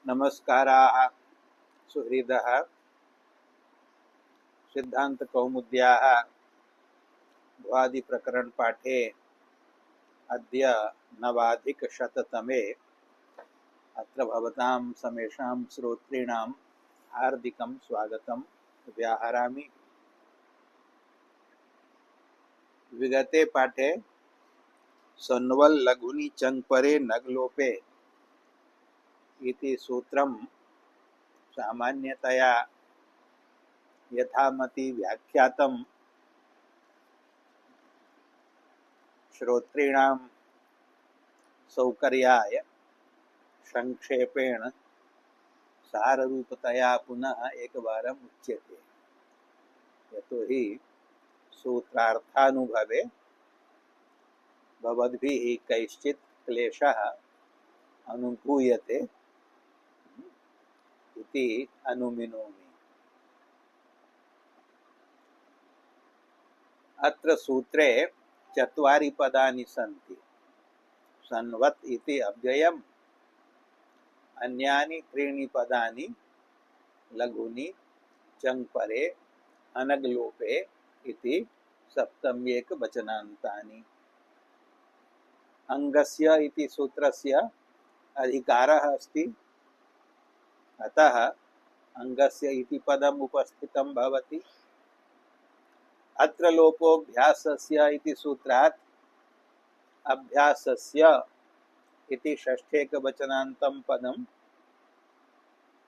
नमस्काराः सुहृदः सिद्धान्तकौमुद्याः भुवादिप्रकरणपाठे अद्य नवाधिकशततमे अत्र भवतां समेषां श्रोतॄणां हार्दिकं स्वागतं व्याहरामि। विगते पाठे सन्वल् लघुनि चङ्परे नग्लोपे इति सूत्रं सामान्यतया यथामति व्याख्यातं श्रोतॄणां सौकर्याय संक्षेपेण साररूपतया पुनः एकवारम् उच्यते। यतोहि सूत्रार्थानुभवे भवद्भिः कैश्चित् क्लेशः अनुभूयते इति अनुमिनोमि। अत्र सूत्रे चत्वारि पदानि सन्ति। सन्वत् इति अव्ययम्, अन्यानि त्रीणि पदानि लघुनि चङ्परे अनग्लोपे इति सप्तम्येकवचनान्तानि। अङ्गस्य इति सूत्रस्य अधिकारः अस्ति, अतः अङ्गस्य इति पदम् उपस्थितं भवति। अत्र लोपोऽभ्यासस्य इति सूत्रात् अभ्यासस्य इति षष्ठेकवचनान्तं पदम्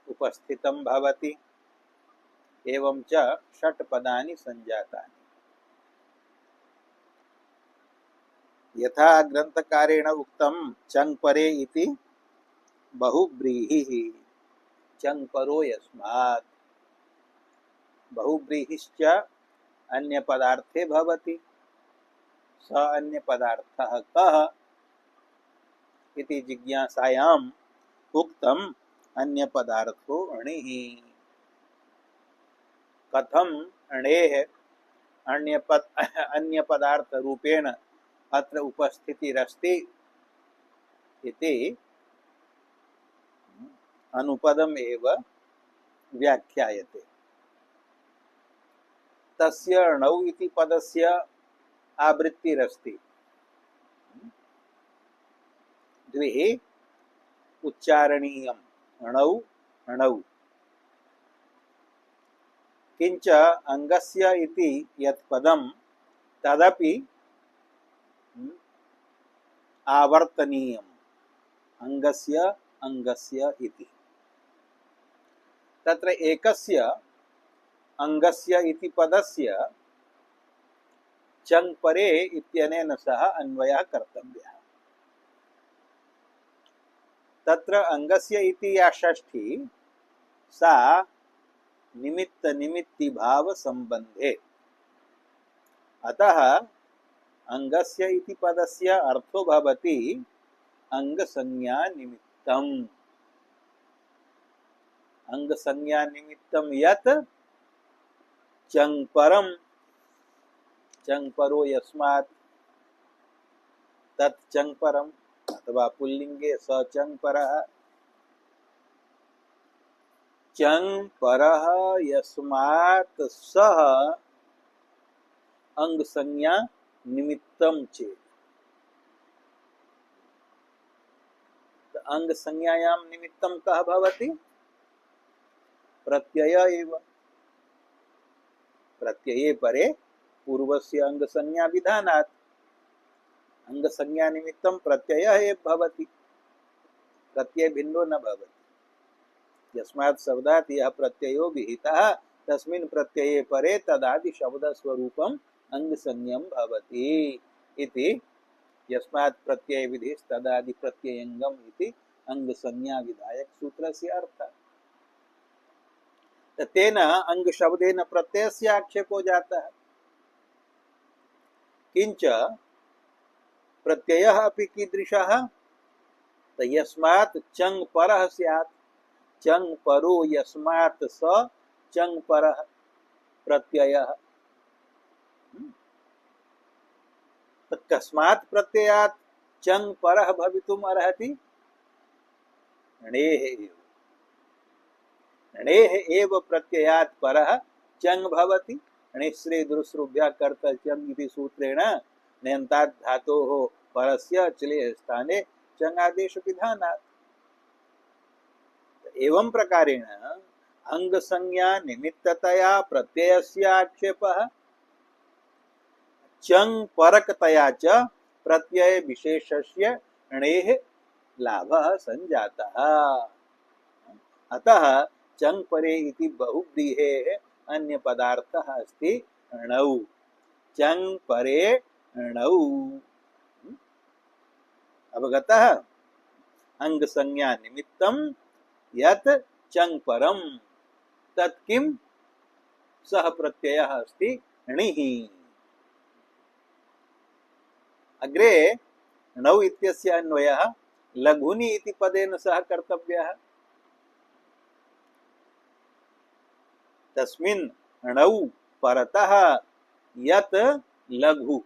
उपस्थितं भवति। एवं च षट् पदानि सञ्जातानि। यथा ग्रन्थकारेण उक्तं चङ्परे इति बहुव्रीहिः, चङ्परो यस्मात्। बहुव्रीहिश्च अन्यपदार्थे भवति। स अन्यपदार्थः कः इति जिज्ञासायाम् उक्तम् अन्यपदार्थो अणिः। कथम् अणेः अन्यपदार्थरूपेण अत्र उपस्थितिरस्ति इति अनुपदम् एव व्याख्यायते। तस्य अणौ इति पदस्य आवृत्तिरस्ति। द्विः उच्चारणीयम् अणौ अणौ। किञ्च अङ्गस्य इति यत् पदं तदपि आवर्तनीयम्। अङ्गस्य अङ्गस्य इति। तत्र एकस्य अङ्गस्य इति पदस्य चङ्परे इत्यनेन सह अन्वयः कर्तव्यः। तत्र अङ्गस्य इति या षष्ठी सा निमित्तनिमित्तिभाव संबन्धे। अतः अङ्गस्य इति पदस्य अर्थो भवति अङ्गसंज्ञा निमित्तम्। अङ्गसंज्ञा निमित्तं यत् चङ्परम्, चङ्परो यस्मात् तत् चङ्परम्, अथवा पुल्लिंगे स चङ्परः। चङ्परः यस्मात् सः अंगसंज्ञा निमित्तं चेत्। अंगसंज्ञायां निमित्तं कः भवति? प्रत्यय एव। प्रत्यये परे पूर्वस्य अंगसंज्ञा विधानात् अंगसंज्ञा निमित्तं प्रत्ययः एव भवति। प्रत्यय भिन्नो न भवति। यस्मात् शब्दात् यः प्रत्ययो विहितः तस्मिन् प्रत्यये परे तदादि शब्दस्वरूपम् अंगसंज्ञं भवति इति यस्मात् प्रत्यय विधिस्तदादि प्रत्ययंगम इति अंगसंज्ञा विधायक सूत्रस्य अर्थः। तेन अंग शब्देन प्रत्ययस्य आक्षेपो जातः। किंच प्रत्ययः अपि कीदृशः? यस्मात् चङ्परः स्यात्। चङ्परो यस्मात् स चङ्परः प्रत्ययः। कस्मात् प्रत्ययात् चङ्परः भवितुम् अर्हति? अणेः एव। णेः एव प्रत्ययात् परः चङ् भवति। णिश्रेदृश्रुभ्यः कर्त चङ् इति सूत्रेण ण्यन्तात् धातोः परस्य चले स्थाने चङ् आदेशविधानात्। एवं प्रकारेण अंग संज्ञा निमित्ततया प्रत्ययस्य आक्षेपः चङ् परकतया च प्रत्यय विशेषस्य णेः लाभः संजातः। अतः चङ् परे इति बहुव्रीहेः अन्य पदार्थः अस्ति णौ। चङ् परे णौ। अवगतः? अंग संज्ञा निमित्तं यत् चङ् परं तत् किं सः प्रत्ययः अस्ति णिः। अग्रे णौ इत्यस्य अन्वयः लघुनि इति पदेन सह कर्तव्यः। तस्मिन् णौ परतः यत् लघु,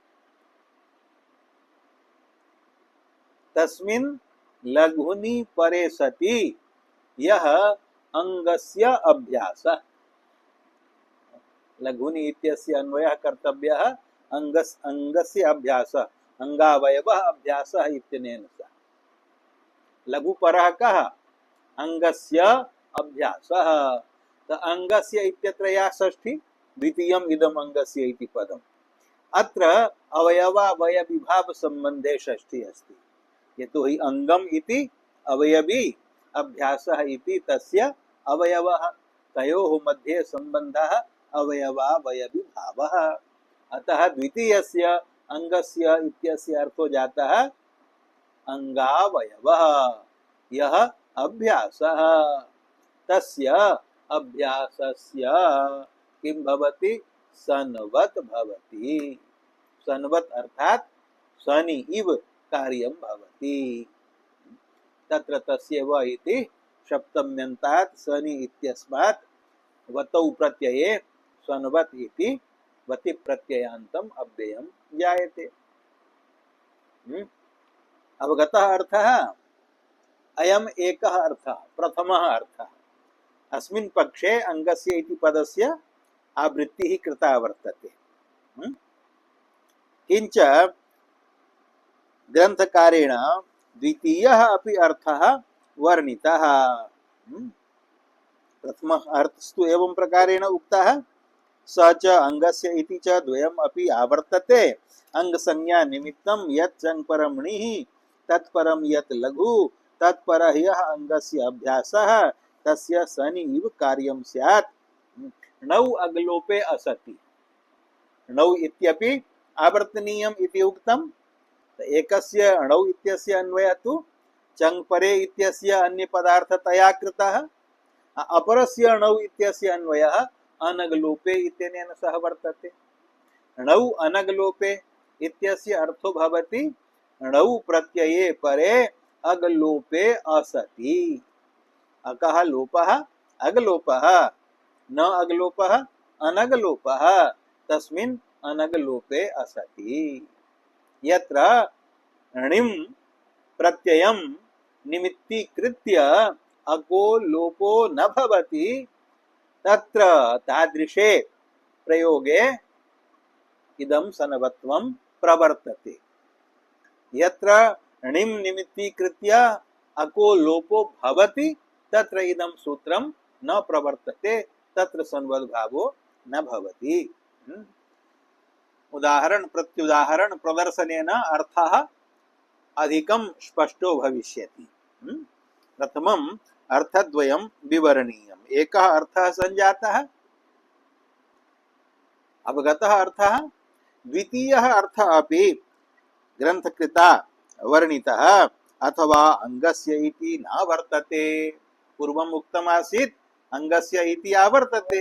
तस्मिन् लघुनि परे सति यः अंगस्य अभ्यासः। लघुनि इत्यस्य अन्वयः कर्तव्यः अंगस्य अभ्यासः, अंगावयवः अभ्यासः इत्यनेन सह। लघुपरः कः? अंगस्य अभ्यासः। तो अंगस्य इत्यत्र या षष्ठी द्वितीयम् इदम् अंगस्य इति पदम्। अत्र अवयवावयविभाव संबंधे षष्ठी अस्ति। यतोहि अंगम् इति अवयवी, अभ्यासः इति तस्य अवयवः। तयोः मध्ये संबंधः अवयवावयविभावः। अतः द्वितीयस्य अंगस्य इत्यस्य अर्थो जातः अंगावयवः। यः अभ्यासः, तस्य अभ्यासस्य किं भवति? सन्वत् भवति। सन्वत् अर्थात् सनि इव कार्यं भवति। तत्र तस्य व इति सप्तम्यन्तात् सनि इत्यस्मात् वतौ प्रत्यये सन्वत् इति वति प्रत्ययान्तम् अव्ययं जायते। अवगतः अर्थः? अयम् एकः अर्थः, प्रथमः अर्थः। अस्मिन् पक्षे अंगस्य इति पदस्य आवृत्तिः कृता वर्तते। किंच ग्रंथकारेण द्वितीयः अपि अर्थः वर्णितः। प्रथमः अर्थस्तु एवं प्रकारेण उक्तः, स च अंगस्य इति च द्वयम् अपि आवर्तते। अंग संज्ञा निमित्तं यत् चङ् परं णिः तत्परं यत् लघु तत्परः यः अंगस्य अभ्यासः तस्य सनि इव कार्यं स्यात्। णौ अग्लोपे असति। णौ इत्यपि आवर्तनीयम् इति उक्तम्। एकस्य णौ इत्यस्य अन्वयः तु चङ् परे इत्यस्य अन्य पदार्थतया कृतः। अपरस्य णौ इत्यस्य अन्वयः अनगलोपे इत्यनेन सह वर्तते। णौ अनगलोपे इत्यस्य अर्थो भवति णौ प्रत्यये परे अगलोपे असति। अकः लोपः अगलोपः, न अगलोपः अनगलोपः, तस्मिन् अनगलोपे असति। यत्र णिं प्रत्ययं निमित्तीकृत्य अको लोपो न भवति तत्र तादृशे प्रयोगे इदं सनवत्वं प्रवर्तते। यत्र णिं निमित्तीकृत्य अको लोपो भवति तत्र इदं सूत्रं न प्रवर्तते, तत्र संवद्भावो न भवति। उदाहरण प्रत्युदाहरण प्रदर्शनेन अर्थः अधिकं स्पष्टो भविष्यति। प्रथमम् अर्थद्वयं विवरणीयम्। एकः अर्थः संजातः, अवगतः अर्थः। द्वितीयः अर्थः अपि ग्रंथकृता वर्णितः, अथवा अंगस्य इति न वर्तते। पूर्वम् उक्तमासीत् अंगस्य इति आवर्तते।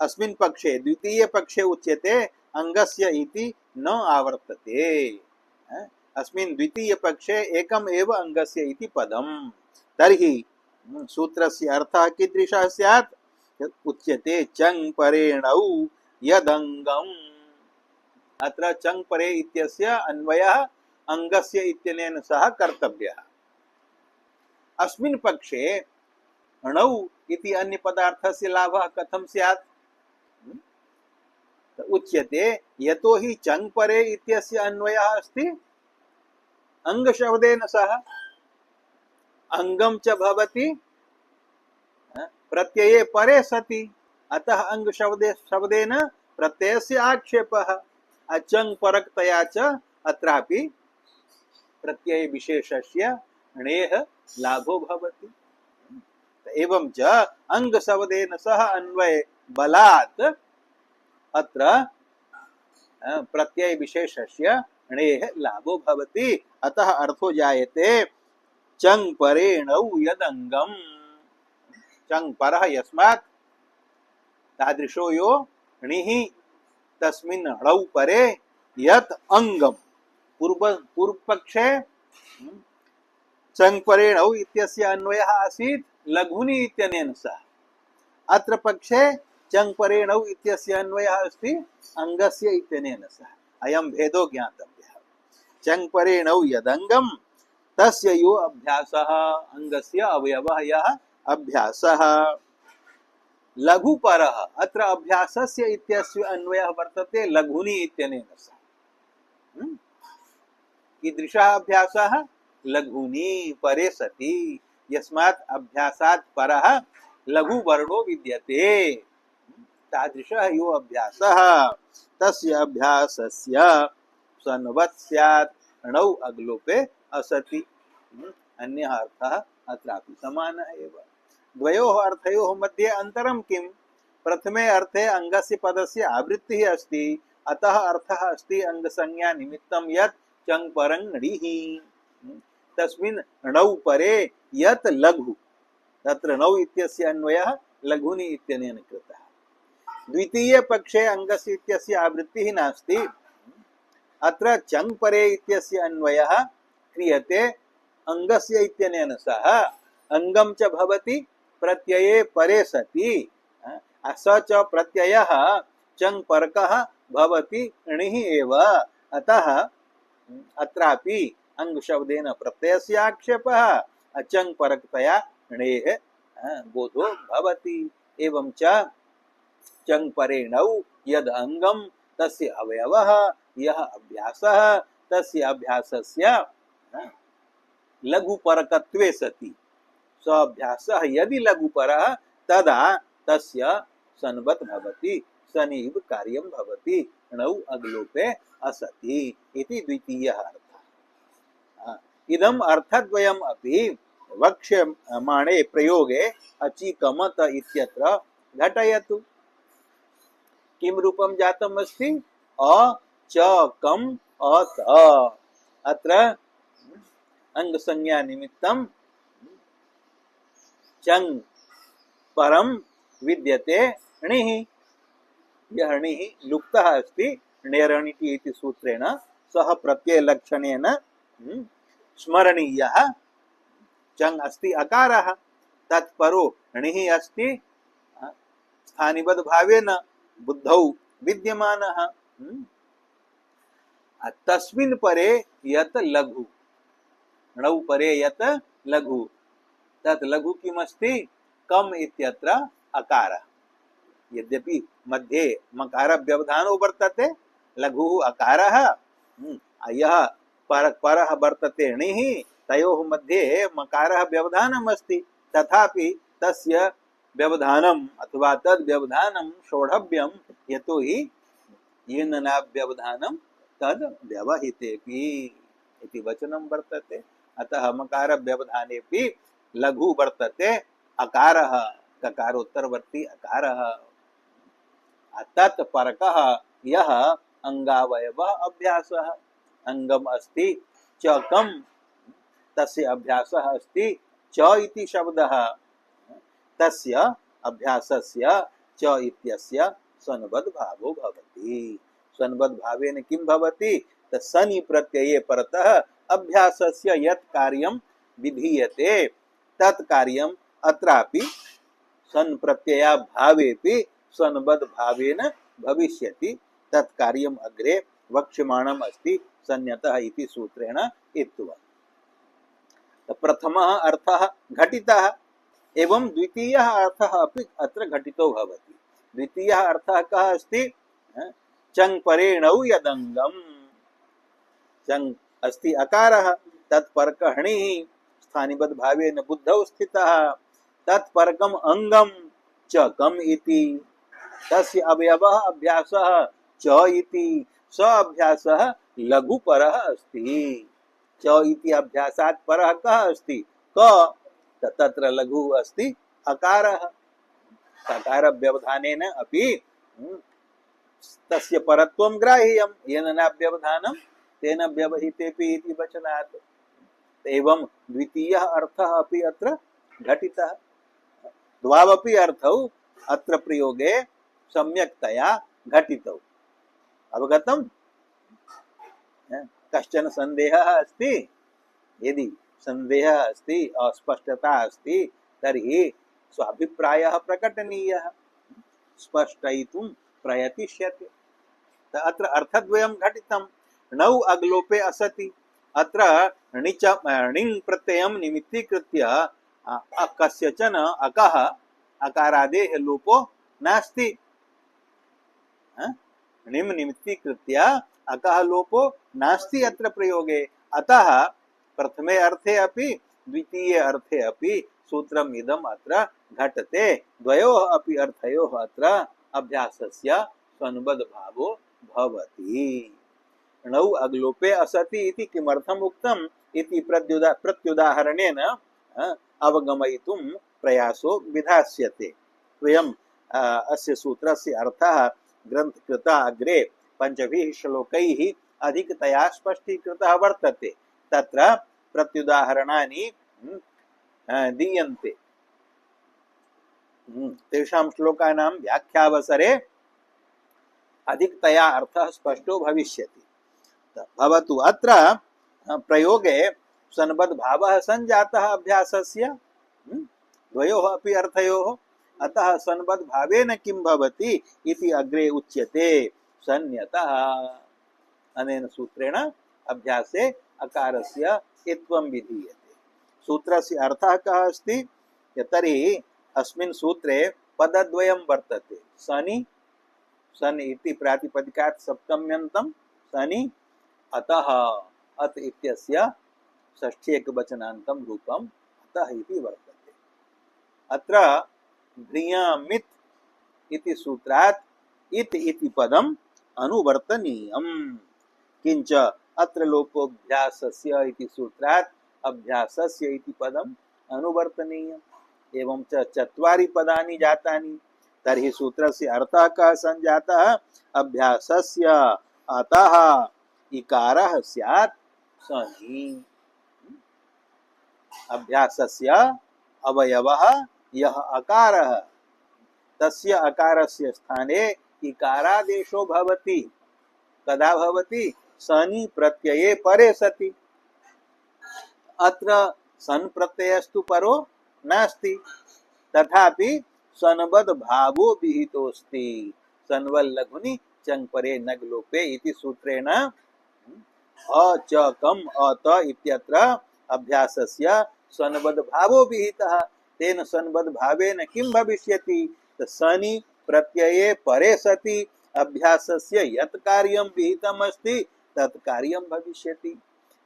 अस्मिन् पक्षे द्वितीय पक्षे उच्यते अंगस्य इति न आवर्तते। अस्मिन् द्वितीय पक्षे एकम् एव अंगस्य इति पदम्। तर्हि सूत्रस्य अर्थः कीदृशः स्यात्? उच्यते चङ् परेणौ यदङ्गम्। अत्र चङ् परे इत्यस्य अन्वयः अंगस्य इत्यनेन सह कर्तव्यः। अस्मिन् पक्षे णौ इति अन्य पदार्थस्य लाभः कथं स्यात्? उच्यते यतो हि चङ् परे इत्यस्य अन्वयः अस्ति अंगशब्देन सह, अंगम च भवति प्रत्यये परे सति, अतः अंग शब्देन प्रत्ययस्य आक्षेपः। अचङ् परक्तया च अत्रापि प्रत्यय विशेषस्य णेः लाभो भवति। एवं च अंग शब्देन सह अन्वय बलात् अत्र प्रत्यय विशेषस्य णेः लाभो भवति। अतः अर्थो जायते चङ् परेणौ यदङ्गम्, चङ् परः यस्मात् तादृशो यो णिः तस्मिन् णौ परे यत् अंगम्। पूर्व पक्षे चङ् परेणौ इत्यस्य अन्वयः आसीत् लघुनि इत्यनेन सह, अत्र पक्षे चङ् परेणौ इत्यस्य अन्वयः अस्ति अंगस्य इत्यनेन सह। अयं भेदो ज्ञातव्यः। चङ् परेणौ यदङ्गम् तस्य यो अभ्यासः, अंगस्य अवयवः यः अभ्यासः। लघुपरः, अत्र अभ्यासस्य इत्यस्य अन्वयः वर्तते लघुनि इत्यनेन सह। कीदृशः अभ्यासः? लघुनि परे सति, यस्मात् अभ्यासात् परः लघुवर्णो विद्यते, तादृशः यो अभ्यासः तस्य अभ्यासस्य सन्वत् स्यात् णौ अग्लोपे असति। अन्यः अर्थः अत्रापि समानः एव। द्वयोः अर्थयोः मध्ये अन्तरं किम्? प्रथमे अर्थे अंगस्य पदस्य आवृत्तिः अस्ति, अतः अर्थः अस्ति अंगसंज्ञा निमित्तं यत् चङ् परं णिः, तस्मिन् णौ परे यत् लघु, तत्र णौ इत्यस्य अन्वयः लघुनि इत्यनेन कृतः। द्वितीये पक्षे अंगस्य इत्यस्य आवृत्तिः नास्ति, अत्र चङ् परे इत्यस्य अन्वयः क्रियते अंगस्य इत्यनेन सह। अंगम च भवति प्रत्यये परे सति, स च प्रत्ययः चङ् परकः भवति णिः एव, अतः अत्रापि अंग शब्देन प्रत्ययस्य आक्षेपः, अचङ् परक्तया णेः बोधो भवति। एवं च चङ् परेणौ यद् अंगम तस्य अवयवः यः अभ्यासः, तस्य अभ्यासस्य लघुपरकत्वे सति स अभ्यासः यदि लघुपरः तदा तस्य सन्वत् भवति, सनीव कार्यं भवति, णौ अग्लोपे असति इति द्वितीयः अर्थः। इदम् अर्थद्वयम् अपि वक्ष्यमाणे प्रयोगे अचिकमत इत्यत्र घटयतु। किं रूपं जातम् अस्ति? अ च कम् अत, अत्र अंग संज्ञा निमित्तं चङ् परं विद्यते णिः। यः णिः लुप्तः अस्ति णेरणिति इति सूत्रेण, सः प्रत्ययलक्षणेन स्मरणीयः। चङ् अस्ति अकारः, तत्परो णिः अस्ति स्थानिबद्ध भावेन बुद्धौ विद्यमानः। तस्मिन् परे यत् लघु, णौ परे यत् लघु, तत् लघु किमस्ति? कम् इत्यत्र अकारः। यद्यपि मध्ये मकार व्यवधानो वर्तते, लघुः अकारः, यः परः वर्तते णिः, तयोः मध्ये मकारः व्यवधानम् अस्ति, तथापि तस्य व्यवधानम् अथवा तद् व्यवधानं शोढव्यं, यतोहि येन न व्यवधानं तद् व्यवहितेपि इति वचनं वर्तते। अतः मकार व्यवधानेपि लघु वर्तते अकारः, ककारोत्तरवर्ती अकारः। तत् परकः यः अंगावयवः अभ्यासः, अंगम अस्ति च कम्, तस्य अभ्यासः अस्ति च इति शब्दः, तस्य अभ्यासस्य च इत्यस्य सन्वद् भावो भवति। सन्वद् भावेन किं भवति? सनि प्रत्यये परतः अभ्यासस्य यत् कार्यं विधीयते तत् कार्यम् अत्रापि सन् प्रत्यया भावेपि सन्वद् भावेन भविष्यति। तत् कार्यम् अग्रे वक्ष्यमाणम् अस्ति सन्यतः इति सूत्रेण इत्युक्तम्। प्रथमः अर्थः घटितः, एवं द्वितीयः अर्थः अपि अत्र घटितो भवति। द्वितीयः अर्थः कः अस्ति? चङ् परेणौ यदङ्गम्, चङ् अस्ति अकारः, तत्परकर्णिः स्थानिबद्ध भावेन बुद्धौ स्थितः, तत्परकम् अङ्गं च कम् इति, तस्य अवयवः अभ्यासः च इति, स अभ्यासः लघुपरः अस्ति। च इति अभ्यासात् परः कः अस्ति? क, तत्र लघु अस्ति अकारः। अकार व्यवधानेन अपि तस्य परत्वं ग्राह्यं, येन न व्यवधानं तेन व्यवहितेपि इति वचनात्। एवं द्वितीयः अर्थः अपि अत्र घटितः। द्वावपि अर्थौ अत्र प्रयोगे सम्यक्तया घटितौ। अवगतम्? कश्चन सन्देहः अस्ति? यदि सन्देहः अस्ति, अस्पष्टता अस्ति, तर्हि स्वाभिप्रायः प्रकटनीयः, स्पष्टयितुं प्रयतिष्यते। अत्र अर्थद्वयं घटितं। नौ अग्लोपे असति, अत्र णिङ् प्रत्ययं निमित्तीकृत्य कस्यचन अकः अकारादेः लोपो नास्ति। णिम् निमित्तीकृत्य अकः लोपो नास्ति अत्र प्रयोगे। अतः प्रथमे अर्थे अपि द्वितीये अर्थे अपि सूत्रम् इदम् अत्र घटते। द्वयोः अपि अर्थयोः अत्र अभ्यासस्य स्वनुबद्ध भावो भवति। णौ अग्लोपे असति इति किमर्थम् उक्तम् इति प्रत्युदाहरणेन अवगमयितुं प्रयासो विधास्यते। वयम् अस्य सूत्रस्य अर्थः ग्रन्थकृता अग्रे 5 श्लोकैः अधिकतया स्पष्टीकृतः वर्तते। तत्र प्रत्युदाहरणानि दीयन्ते। तेषां श्लोकानां व्याख्यावसरे अधिकतया अर्थः स्पष्टो भविष्यति। भवतु अत्र प्रयोगे सन्बद्ध भावः सञ्जातः अभ्यासस्य द्वयोः अपि अर्थयोः। अतः सन्बद्ध भावेन किं भवति इति अग्रे उच्यते। सन्यतः, अनेन सूत्रेण अभ्यासे अकारस्य इत्वं विधीयते। सूत्रस्य अर्थः कः अस्ति? तर्हि अस्मिन् सूत्रे पदद्वयं वर्तते। सनि, सन इति प्रातिपदिकात् सप्तम्यन्तं सनि, अतः, अत इत्यस्य षष्ठी एकवचनान्तं रूपम् अतः इति वर्तते। अत्र ध्रियामित् इति सूत्रात् इत् इति पदम् अनुवर्तनीयम्। किञ्च अत्र लोपोऽभ्यासस्य इति सूत्रात् अभ्यासस्य इति पदम् अनुवर्तनीयम्। एवं च चत्वारि पदानि जातानि। तर्हि सूत्रस्य अर्थः कः सञ्जातः? अभ्यासस्य अतः इकारः स्यात् सनि। अभ्यासस्य अवयवः यः अकारः, तस्य अकारस्य स्थाने इकारादेशो भवति। कदा भवति? सनि प्रत्यये परे सति। अत्र सन प्रत्ययस्तु परो नास्ति, तथापि सन्बद्ध भावो विहितोऽस्ति। सन्वल्लघुनि चङ् परे नग् लोपे इति सूत्रेण अ च कम् अत इत्यत्र अभ्यासस्य सन्बद्ध भावो विहितः। तेन सन्बद्ध भावेन किं भविष्यति? सनि प्रत्यये परे सति अभ्यासस्य यत् कार्यं विहितम् अस्ति तत् कार्यं भविष्यति।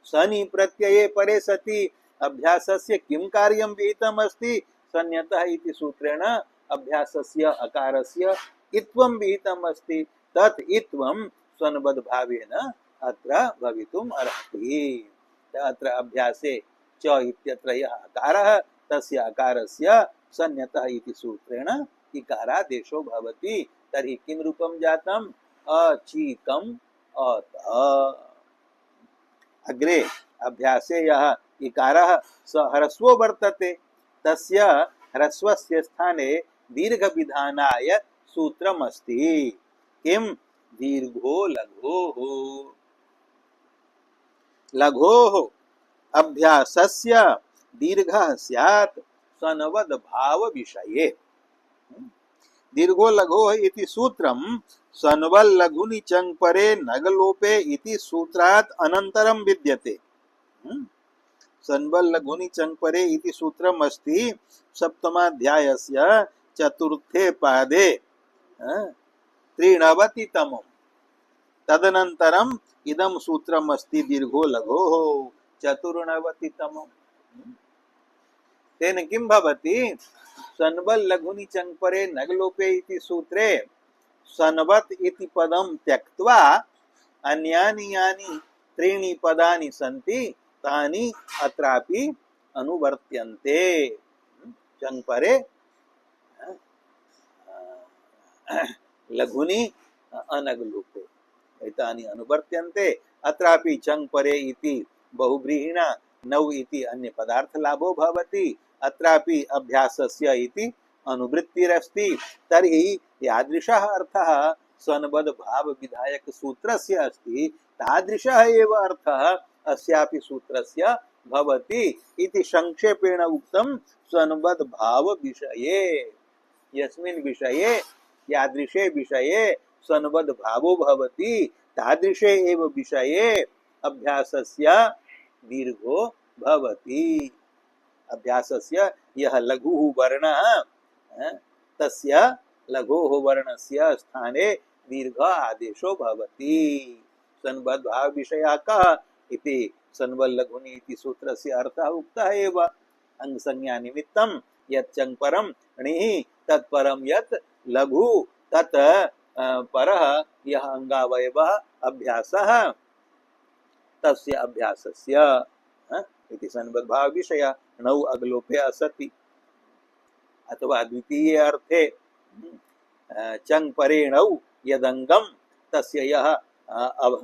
सनि प्रत्यये परे सति अभ्यासस्य किं कार्यं विहितम् अस्ति? सन्यतः इति सूत्रेण अभ्यासस्य अकारस्य इत्वं विहितम् अस्ति। तत् इत्वं स्वनबद्ध भावेन अत्र भवितुम् अर्हति। अत्र अभ्यासे च इत्यत्र यः अकारः, तस्य अकारस्य सन्यतः इति सूत्रेण इकारादेशो भवति। तर्हि किं रूपं जातम्? अचीकम् अत। अग्रे अभ्यासे यः इकारः स ह्रस्वो वर्तते, तस्य ह्रस्वस्य स्थाने दीर्घविधानाय सूत्रमस्ति। किं? दीर्घो लघोः। लघोः अभ्यासस्य दीर्घः स्यात् सन्वद्ध भाव विषये। दीर्घो लघोः इति सूत्रं सन्वल्लघुनि चङ् परे नग् लोपे इति सूत्रात् अनन्तरं विद्यते। सन्बल लघुनि चङ्परे इति सूत्रम् अस्ति सप्तमाध्यायस्य चतुर्थे पादे 93तमम् तदनन्तरम् इदं सूत्रम् अस्ति दीर्घो लघोः 94तमम् तेन किं भवति सन्बल लघुनि चङ्परे नगलोपे इति सूत्रे सन्वत् इति पदं त्यक्त्वा अन्यानि यानि त्रीणि पदानि सन्ति तानि अत्रापि अनुवर्त्यन्ते चङ्परे लघुनि अनगलोपे एतानि अनुवर्त्यन्ते अत्रापि चङ्परे इति बहुव्रीहिणा नौ इति अन्य पदार्थ लाभो भवति अत्रापि अभ्यासस्य इति अनुवृत्तिरस्ति तर्हि यादृशः अर्थः स्वनबद्ध भाव विधायक सूत्रस्य अस्ति तादृशः एव अर्थः अस्यापि सूत्रस्य भवति इति संक्षेपेण उक्तं स्वनबद्ध भाव विषये यस्मिन् विषये यादृशे विषये स्वनबद्ध भावो भवति तादृशे एव विषये अभ्यासस्य दीर्घो भवति अभ्यासस्य यः लघुः वर्णः तस्य लघोः वर्णस्य स्थाने दीर्घ आदेशो भवति सन्बद्ध भाव विषयः कः इति सन्बल लघुनि इति सूत्रस्य अर्थः उक्तः एव अंगसंज्ञा निमित्तं यत् चङ्परं णिः तत्परं यत् लघु तत् परः यः अंगावयवः अभ्यासः तस्य अभ्यासस्य इति सन्बद्ध भाव विषय नौ अगलोपे असति अथवा द्वितीये अर्थे चङ्परेणौ यदङ्गं तस्य यः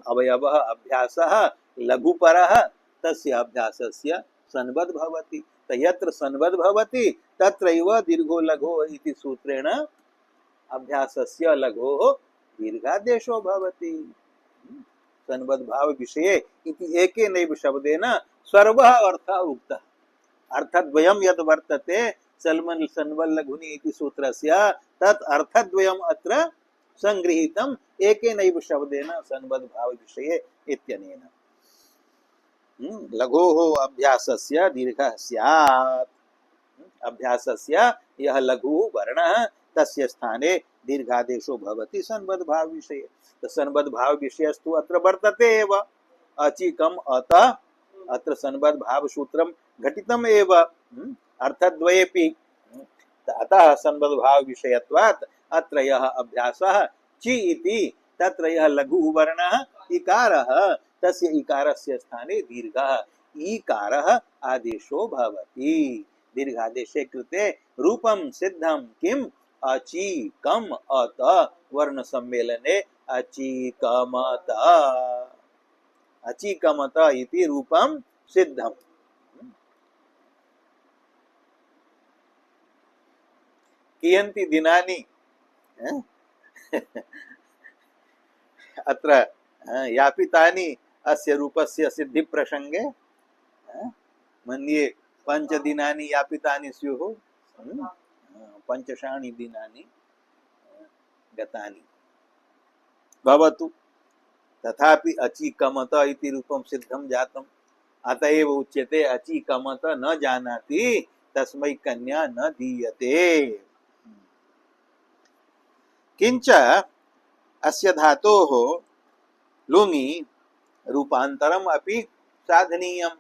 अवयवः अभ्यासः लघुपरः तस्य अभ्यासस्य सन्बद्ध भवति यत्र सन्बद्ध भवति तत्रैव दीर्घो लघो इति सूत्रेण अभ्यासस्य लघोः दीर्घादेशो भवति सन्बद्ध भाव विषये इति एकेनैव शब्देन सर्वः अर्थः उक्तः अर्थद्वयं यद् वर्तते सन्बल लघुनि इति सूत्रस्य तत् अर्थद्वयम् अत्र संगृहीतम् एकेनैव शब्देन सन्बद्ध भाव विषये इत्यनेन लघोः अभ्यासस्य दीर्घः स्यात् अभ्यासस्य यः लघुः वर्णः तस्य स्थाने दीर्घादेशो भवति सन्बद्ध भाव विषये सन्बद्ध भाव विषयस्तु अत्र वर्तते एव अचिकम् अतः अत्र सन्बद्ध भाव सूत्रं घटितम् एव अर्थद्वयेपि अतः सन्बद्ध भाव विषयत्वात् अत्र यः अभ्यासः चि इति तत्र यः लघुः वर्णः इकारः तस्य इकारस्य स्थाने दीर्घः ईकारः आदेशो भवति दीर्घादेशे कृते रूपं सिद्धं किम् अचीकम् अत वर्ण सम्मेलने अचीकमत अचीकमत इति रूपं सिद्धम् कियन्ति दिनानि अत्र यापितानि अस्य रूपस्य सिद्धि प्रसंगे मन्ये पंचदिनानि यापितानि स्युः पंचशाणि दिनानि गतानि भवतु तथापि अचीकमत इति रूपं सिद्धं जातम् अतएव उच्यते अचीकमत न जानाति तस्मै कन्या न दीयते किंच अस्य धातोः लुङि रूपान्तरम् अपि साधनीयम्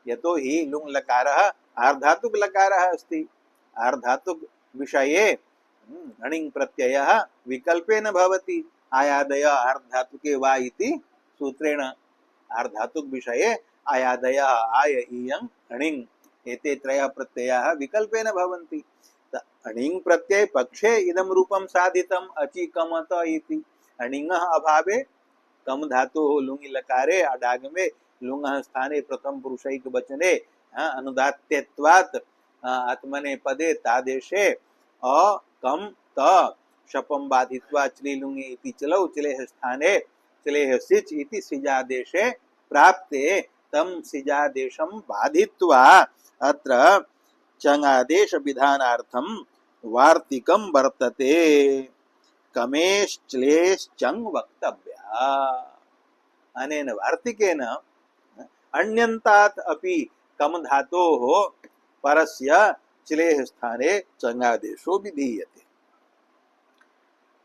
यतो हि लुङ् लकारः आर्धातुक लकारः अस्ति आर्धातुक विषये अणिङ् प्रत्ययः विकल्पेन भवति आयादय आर्धातुके वा इति सूत्रेण आर्धातुक विषये आयादय आय इयं अणिङ् एते त्रयः प्रत्ययाः विकल्पेन भवन्ति अणिङ् प्रत्यय पक्षे इदं रूपं साधितम् अचीकमत इति अणिङः अभावे कम धातोः लुङि लकारे अडागमे लुङः स्थाने प्रथम पुरुषैक वचने अनुदात्तत्वात् आत्मने पदे तादेशे अ कम त शपं बाधित्वा चलिलुङि इति चलौ चलेः स्थाने चलेः सिच इति सिजादेशे प्राप्ते तं सिजादेशं बाधित्वा अत्र चङादेश विधानार्थं वार्तिकं वर्तते कमेश्च्लेश्चङ् वक्तव्यः अनेन वार्तिकेन अन्यन्तात् अपि कम धातोः परस्य चिलेः स्थाने चङादेशो विधीयते।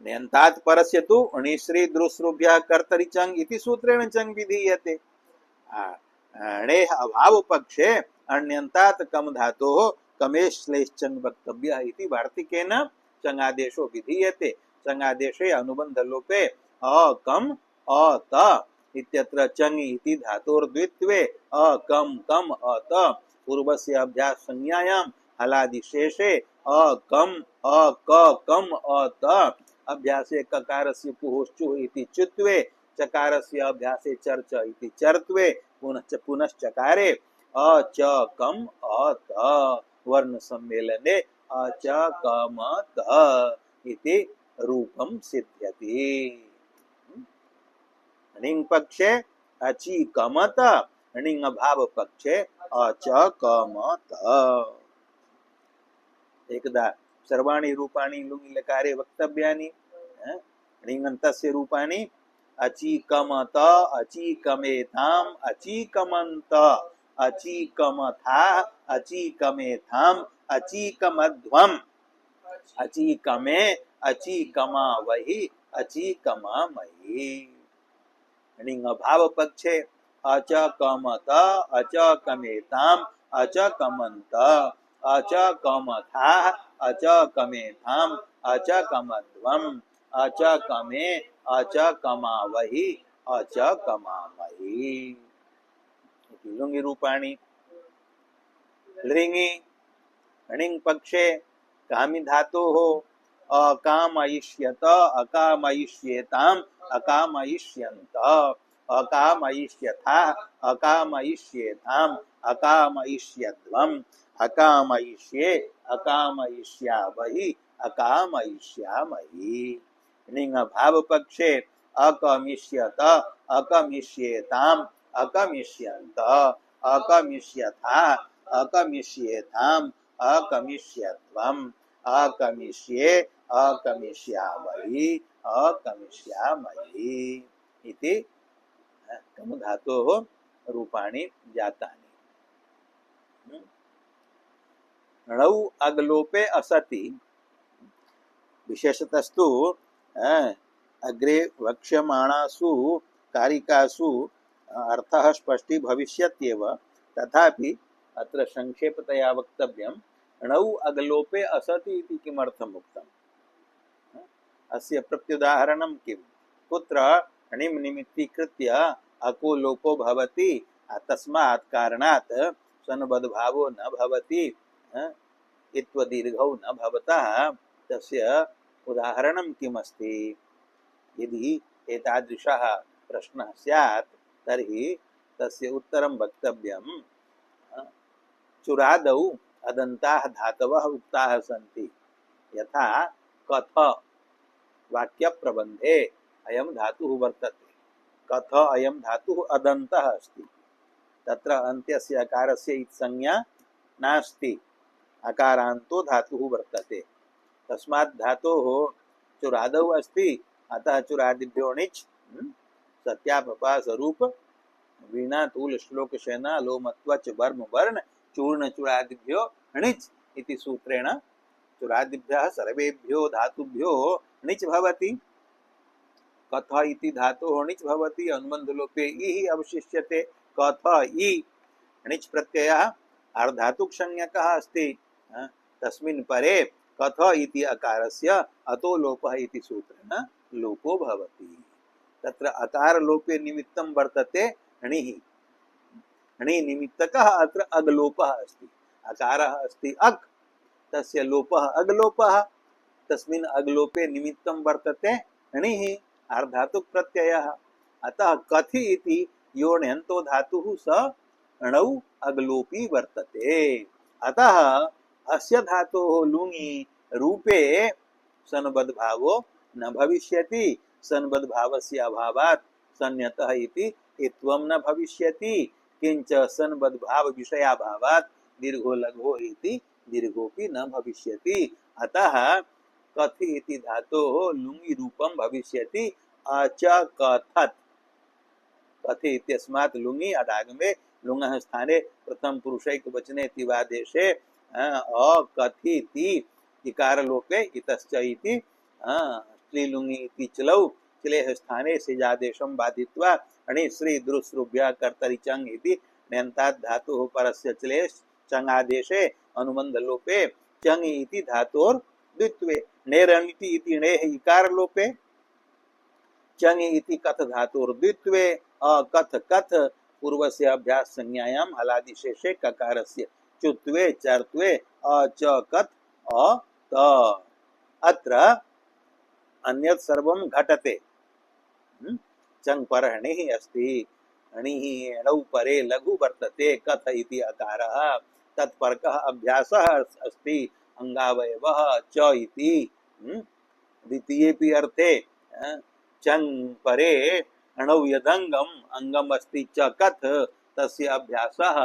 ण्यन्तात् परस्य तु णिश्री दृश्रुभ्यः कर्तरि चङ् इति सूत्रेण चङ् विधीयते। णेः अभाव पक्षे अण्यन्तात् कम धातोः कमेश् श्लेष चङ् वक्तव्यः इति वार्तिकेन चङादेशो विधीयते। चङादेशे अनुबन्ध लोपे अकम अत इत्यत्र चङ् इति धातोर्द्वित्वे अकम कम अत पूर्वस्य अभ्यास संज्ञायां हलादिशेषे अकम अक कम अत अभ्यासे ककारस्य पुहोश्चुः इति चुत्वे चकारस्य अभ्यासे चर्च इति चर्त्वे पुनश्चकारे अचकम अत वर्ण सम्मेलने अचकमत इति रूपं सिद्ध्यति। णिङ् पक्षे अचीकमत णिङ् अभाव पक्षे अचकमत। एकदा सर्वाणि रूपाणि लुङि लकारे वक्तव्यानि। णिङन्तस्य रूपाणि अचीकमत अचीकमेताम् अचीकमन्त अचीकमथा अचीकमेथाम् अचीकमध्वम् अचीकमे अचीकमावहि अचीकमामहि। णिङ् अभाव पक्षे अचकमत अचकमेताम् अचकमन्त अचकमथा अचकमेथाम् अचकमध्वम् अचकमे अचकमावहि अचकमामहि। लुङि रूपाणि। लृङि णिङ् पक्षे कामि धातोः अकामयिष्यत अकामयिष्येताम् अकामयिष्यन्त अकामयिष्यथा अकामयिष्येताम् अकामयिष्यध्वम् अकामयिष्ये अकामयिष्यावहि अकामयिष्यामहि। णिङ् अभाव पक्षे अकमिष्यत अकमिष्येताम् अकमिष्यन्त अकमिष्यथा अकमिष्येताम् अकमिष्यध्वम् अकमिष्ये अकमिष्यामहि अकमिष्यामहि इति कम धातोः रूपाणि जातानि। णौ अग्लोपे असति विशेषतस्तु अग्रे वक्ष्यमाणासु कारिकासु अर्थः स्पष्टी भविष्यत्येव, तथापि अत्र संक्षेपतया वक्तव्यं। णौ अग्लोपे असति इति किमर्थम् उक्तम्? अस्य प्रत्युदाहरणं किं? कुत्र णिं निमित्तीकृत्य अको लोपो भवति, तस्मात् कारणात् सन्बद्भावो न भवति, इत्वदीर्घौ न भवतः तस्य उदाहरणं किमस्ति? यदि एतादृशः प्रश्नः स्यात् तर्हि तस्य उत्तरं वक्तव्यं। चुरादौ अदन्ताः धातवः उक्ताः सन्ति। यथा कथ वाक्यप्रबन्धे अयं धातुः वर्तते। कथ अयं धातुः अदन्तः अस्ति। तत्र अन्त्यस्य अकारस्य इत्संज्ञा नास्ति, अकारान्तो धातुः वर्तते। तस्मात् धातोः चुरादौ अस्ति, अतः चुरादिभ्यो णिच् सत्यापपा स्वरूप वीणा तूल श्लोक शेना लोमत्वच वर्म वर्ण चूर्ण चुरादिभ्यो णिच् इति सूत्रेण चुरादिभ्यः सर्वेभ्यो धातुभ्यो णिच् भवति। कथ इति धातोः णिच् भवति, अनुबन्धलोपे इः अवशिष्यते। कथ इ णिच् प्रत्ययः अर्धातुक संज्ञकः अस्ति। तस्मिन् परे कथ इति अकारस्य अतो लोपः इति सूत्रेण लोपो भवति। तत्र अकार लोपे निमित्तं वर्तते णिः। णि निमित्तकः अत्र अग्लोपः अस्ति। अकारः अस्ति अक्, तस्य लोपः अग्लोपः। तस्मिन् अग्लोपे निमित्तं वर्तते णिः, अर्धातुक प्रत्ययः। अतः कथि इति यो ण्यन्तो धातुः स णौ अग्लोपी वर्तते। अतः अस्य धातोः लुङि रूपे सन्बद्भावो न भविष्यति। सन्बद्भावस्य अभावात् सन्यतः इति इत्वं न भविष्यति। किंच सन्बद्भाव विषयाभावात् दीर्घो लघो इति दीर्घोपि न भविष्यति। अतः कथि इति धातोः लुङि रूपं भविष्यति अचकथत्। कथि इत्यस्मात् लुङि अडागमे लुङः स्थाने प्रथम पुरुषैकवचने तिवादेशे अकथिति इकार लोपे इतश्च इति स्त्रीलुङि इति चलौ चलेः स्थाने सिजादेशं बाधित्वा अणि श्री दुरुसृभ्य कर्तरि चङ् इति नेन्तात् धातुः परस्य चलेः चङ् आदेशे अनुबन्ध लोपे चङ् इति धातोर् द्वित्वे नेरनिति इति णेः इकार लोपे चङ् इति कथ धातोर् द्वित्वे अकथ कथ पूर्वस्य अभ्यास संज्ञायाम् हलादिशेषे ककारस्य चुत्वे चर्त्वे अच कथ अ त अत्र अन्यत् सर्वं घटते चङ् परः णिः अस्ति णिः णौ परे लघु वर्तते कथ इति अकारः तत्परकः अभ्यासः अस्ति अंगावयवः च इति द्वितीयेऽपि अर्थे चङ् परे णौ यदङ्गम् अङ्गम् अस्ति च कथ तस्य अभ्यासः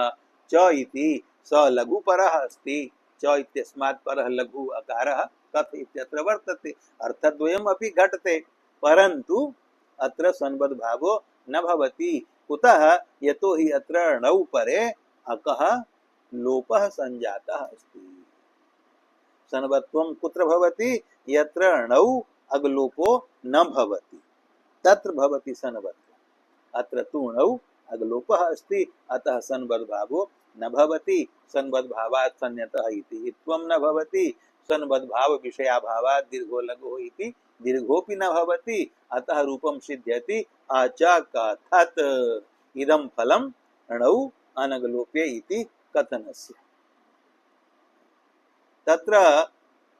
च इति स लघुपरः अस्ति च इत्यस्मात् परः लघु अकारः कथ इत्यत्र वर्तते अर्थद्वयम् अपि घटते परन्तु अत्र संबद्धभावो न भवति कुतः यतो हि अत्र णौ परे अकः लोपः संजातः अस्ति संबद्धत्वं कुत्र भवति यत्र णौ अग्लोपो न भवति तत्र भवति संबद्धत्वम् अत्र तु णौ अग्लोपः अस्ति अतः संबद्धभावो न भवति संबद्धभावात् सन्यतः इति त्वं न भवति संबद्धभाव विषयाभावात् दीर्घो लघु इति दीर्घोपि न भवति अतः रूपं सिद्ध्यति अच कथत् इदं फलं णौ अनगलोप्य इति कथनस्य तत्र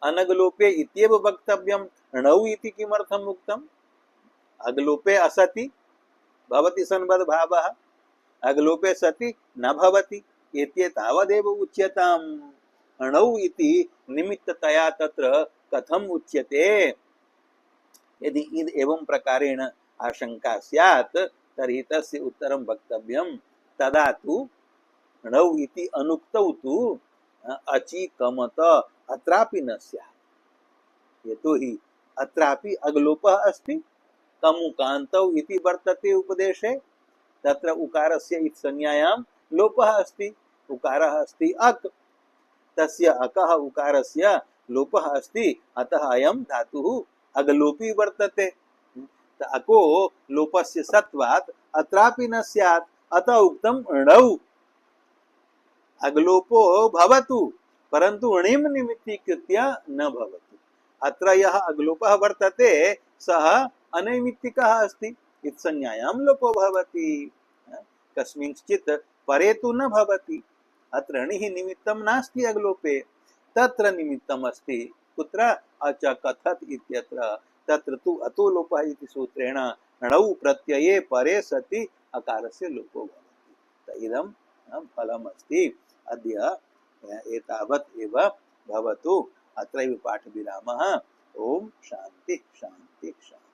अनगलोप्य इत्येव वक्तव्यं णौ इति किमर्थम् उक्तम् अगलोपे असति भवति संबद्धभावः अगलोपे सति न भवति एतावदेव उच्यताम् णौ इति निमित्ततया तत्र कथम् उच्यते यदि एवं प्रकारेण आशंका स्यात् तर्हि तस्य उत्तरं वक्तव्यं तदा तु णौ इति अनुक्तौ तु अचि कमत अत्रापि न स्यात् यतोहि अत्रापि अग्लोपः अस्ति कमुकान्तौ इति वर्तते उपदेशे तत्र उकारस्य इति संज्ञायां लोपः अस्ति उकारः अस्ति अक् तस्य अकः उकारस्य लोपः अस्ति अतः अयं धातुः अगलोपी वर्तते अको लोपस्य सत्वात् अत्रापि न स्यात् अतः उक्तं णौ अगलोपो भवतु परन्तु णिं निमित्तीकृत्य न भवति अत्र यः अगलोपः वर्तते सः अनैमित्तिकः अस्ति इति संज्ञायां लोपो भवति कस्मिंश्चित् परे तु न भवति अत्र णिः निमित्तं नास्ति अगलोपे तत्र निमित्तम् अस्ति कुत्र अच कथत् इत्यत्र तत्र तु अतो लोपः इति सूत्रेण णौ प्रत्यये परे सति अकारस्य लोपो भवति इदं फलम् अस्ति अद्य एतावत् एव भवतु अत्रैव पाठविरामः ओम शान्ति शान्ति शान्ति।